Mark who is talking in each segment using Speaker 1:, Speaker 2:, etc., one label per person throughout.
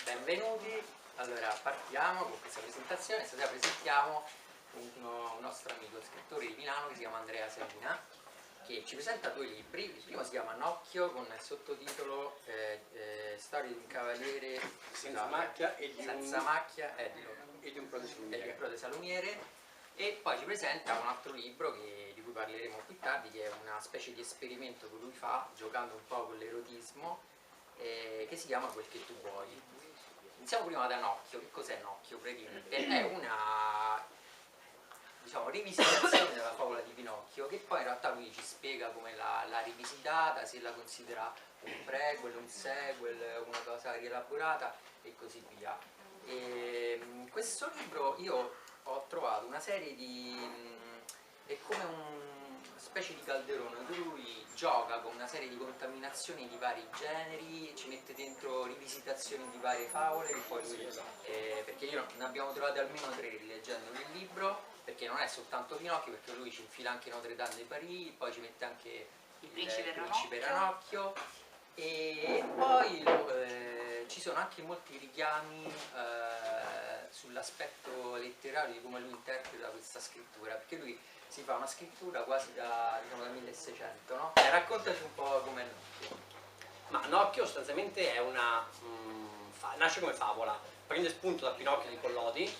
Speaker 1: Benvenuti, allora partiamo con questa presentazione. Stasera presentiamo un nostro amico scrittore di Milano che si chiama Andrea Salina, che ci presenta due libri. Il primo si chiama Nocchio con il sottotitolo Storia di un cavaliere
Speaker 2: senza macchia e
Speaker 1: di un prode salumiere. E poi ci presenta un altro libro di cui parleremo più tardi, che è una specie di esperimento che lui fa giocando un po' con l'erotismo, che si chiama Quel che tu vuoi. Iniziamo prima da Nocchio. Che cos'è Nocchio? È una, diciamo, rivisitazione della favola di Pinocchio, che poi in realtà lui ci spiega come l'ha rivisitata, se la considera un prequel, un sequel, una cosa rielaborata e così via. In questo libro io ho trovato una serie è come una specie di calderone dove lui gioca con una serie di contaminazioni di vari generi, ci mette dentro rivisitazioni di varie favole, e poi perché ne abbiamo trovate almeno 3 rileggendo il libro, perché non è soltanto Pinocchio, perché lui ci infila anche Notre Dame de Paris, poi ci mette anche il Principe Ranocchio, e poi ci sono anche molti richiami sull'aspetto letterario di come lui interpreta questa scrittura, perché lui si fa una scrittura quasi da 1600, no? Raccontaci un po' com'è Nocchio.
Speaker 2: Ma Nocchio sostanzialmente è nasce come favola, prende spunto da Pinocchio di Collodi,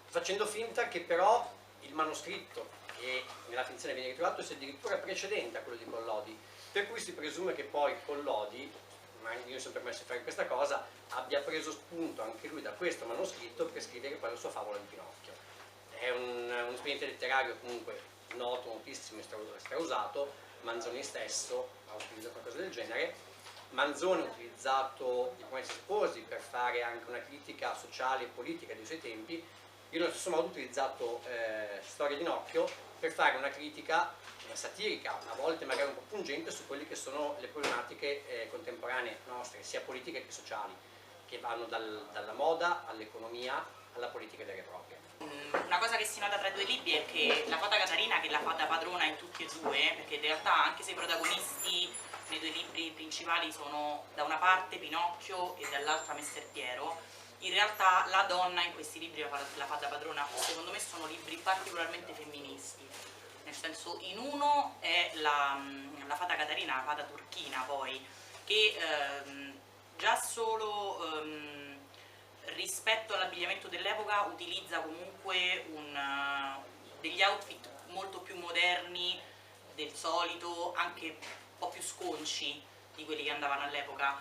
Speaker 2: facendo finta che però il manoscritto che nella finzione viene ritrovato sia addirittura precedente a quello di Collodi, per cui si presume che poi Collodi, ma io mi sono permesso di fare questa cosa, abbia preso spunto anche lui da questo manoscritto per scrivere poi la sua favola di Pinocchio. È un espediente letterario comunque noto, notissimo e strausato. Manzoni stesso ha utilizzato qualcosa del genere. Manzoni ha utilizzato i Promessi Sposi per fare anche una critica sociale e politica dei suoi tempi. Io nello stesso modo ho utilizzato Storia di Nocchio per fare una critica satirica, a volte magari un po' pungente, su quelle che sono le problematiche contemporanee nostre, sia politiche che sociali, che vanno dalla moda all'economia alla politica vera e propria.
Speaker 3: Una cosa che si nota tra i due libri è che la fata Catarina, che la fa da padrona in tutti e due, perché in realtà anche se i protagonisti nei due libri principali sono da una parte Pinocchio e dall'altra Messer Piero, in realtà la donna in questi libri la fa da padrona, secondo me sono libri particolarmente femministi, nel senso, in uno è la fata Catarina, la fata turchina poi, che già solo rispetto all'abbigliamento dell'epoca utilizza comunque degli outfit molto più moderni del solito, anche un po' più sconci di quelli che andavano all'epoca,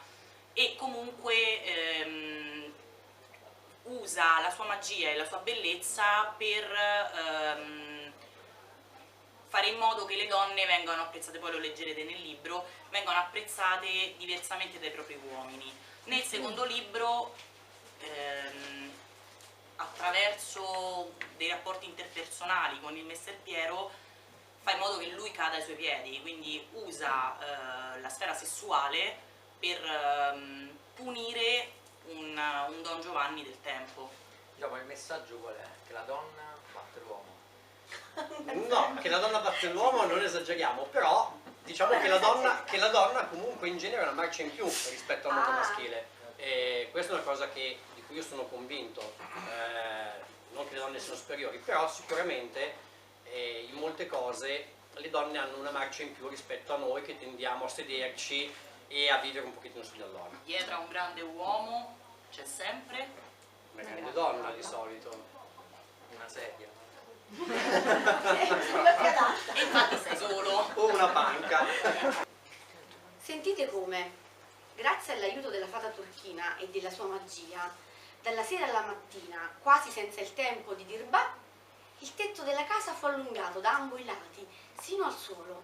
Speaker 3: e comunque usa la sua magia e la sua bellezza per fare in modo che le donne vengano apprezzate, poi lo leggerete nel libro, vengano apprezzate diversamente dai propri uomini. Nel secondo libro, attraverso dei rapporti interpersonali con il Messer Piero, fa in modo che lui cada ai suoi piedi, quindi usa la sfera sessuale per punire un Don Giovanni del tempo.
Speaker 1: Diciamo, il messaggio qual è? Che la donna batte l'uomo.
Speaker 2: No, che la donna batte l'uomo non esageriamo, però diciamo che la donna comunque in genere è una marcia in più rispetto al mondo maschile, e questa è una cosa di cui io sono convinto, non che le donne siano superiori, però sicuramente in molte cose le donne hanno una marcia in più rispetto a noi che tendiamo a sederci e a vivere un pochettino sugli allori.
Speaker 3: Dietro a un grande uomo c'è sempre
Speaker 2: Una grande donna di solito.
Speaker 1: Una sedia.
Speaker 3: e infatti sei solo.
Speaker 2: O una panca.
Speaker 4: Sentite come, grazie all'aiuto della fata turchina e della sua magia, dalla sera alla mattina, quasi senza il tempo di dir bah, il tetto della casa fu allungato da ambo i lati, sino al suolo.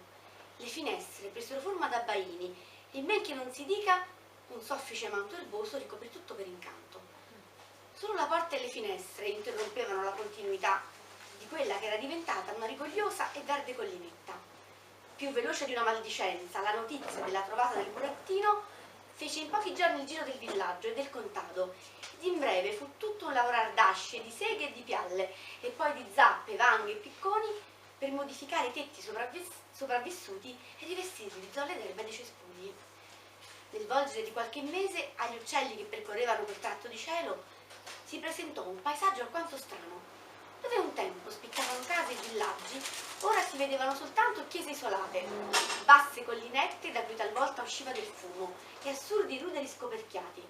Speaker 4: Le finestre presero forma da baini e men che non si dica, un soffice manto erboso ricoprì tutto per incanto. Solo la porta e le finestre interrompevano la continuità di quella che era diventata una rigogliosa e verde collinetta. Più veloce di una maldicenza, la notizia della trovata del burattino fece in pochi giorni il giro del villaggio e del contado, ed in breve fu tutto un lavorar d'asce, di seghe e di pialle, e poi di zappe, vanghe e picconi, per modificare i tetti sopravvissuti e rivestirli di zolle d'erba e di cespugli. Nel volgere di qualche mese, agli uccelli che percorrevano quel tratto di cielo si presentò un paesaggio alquanto strano. Dove un tempo spiccavano case e villaggi, ora si vedevano soltanto chiese isolate, basse collinette da cui talvolta usciva del fumo e assurdi ruderi scoperchiati,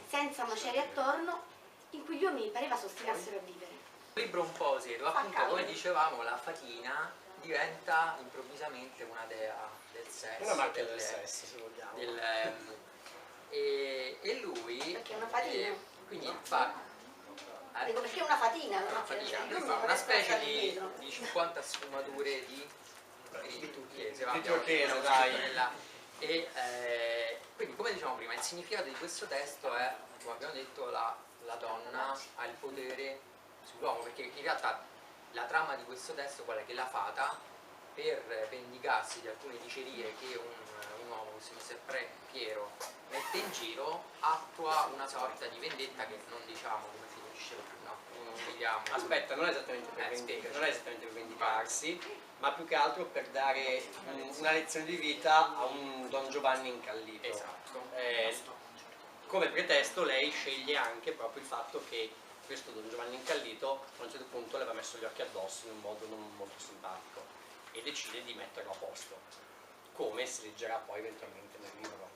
Speaker 4: senza macerie attorno in cui gli uomini pareva s'ostinassero a vivere.
Speaker 1: Un libro un po' serio, appunto come dicevamo la fatina diventa improvvisamente una dea del sesso.
Speaker 2: Una macchina del sesso, se vogliamo.
Speaker 1: E lui...
Speaker 4: Perché è una fatina.
Speaker 1: Quindi fa...
Speaker 4: Dico, perché è una fatina,
Speaker 1: Una fatina, lui fa una specie di 50 sfumature di turchese,
Speaker 2: Di turchese, dai.
Speaker 1: E quindi, come dicevamo prima, il significato di questo testo è, come abbiamo detto, la donna ha il potere sull'uomo, perché in realtà la trama di questo testo qual è? Che la fata, per vendicarsi di alcune dicerie che un uomo, questo Messer Piero, mette in giro, attua una sorta di vendetta che non diciamo come finisce, no, non vediamo.
Speaker 2: Aspetta, non è esattamente per vendicarsi, ma più che altro per dare una lezione di vita a un Don Giovanni incallito.
Speaker 1: Esatto.
Speaker 2: Come pretesto lei sceglie anche proprio il fatto che questo Don Giovanni incallito a un certo punto le aveva messo gli occhi addosso in un modo non molto simpatico e decide di metterlo a posto, come si leggerà poi eventualmente nel libro.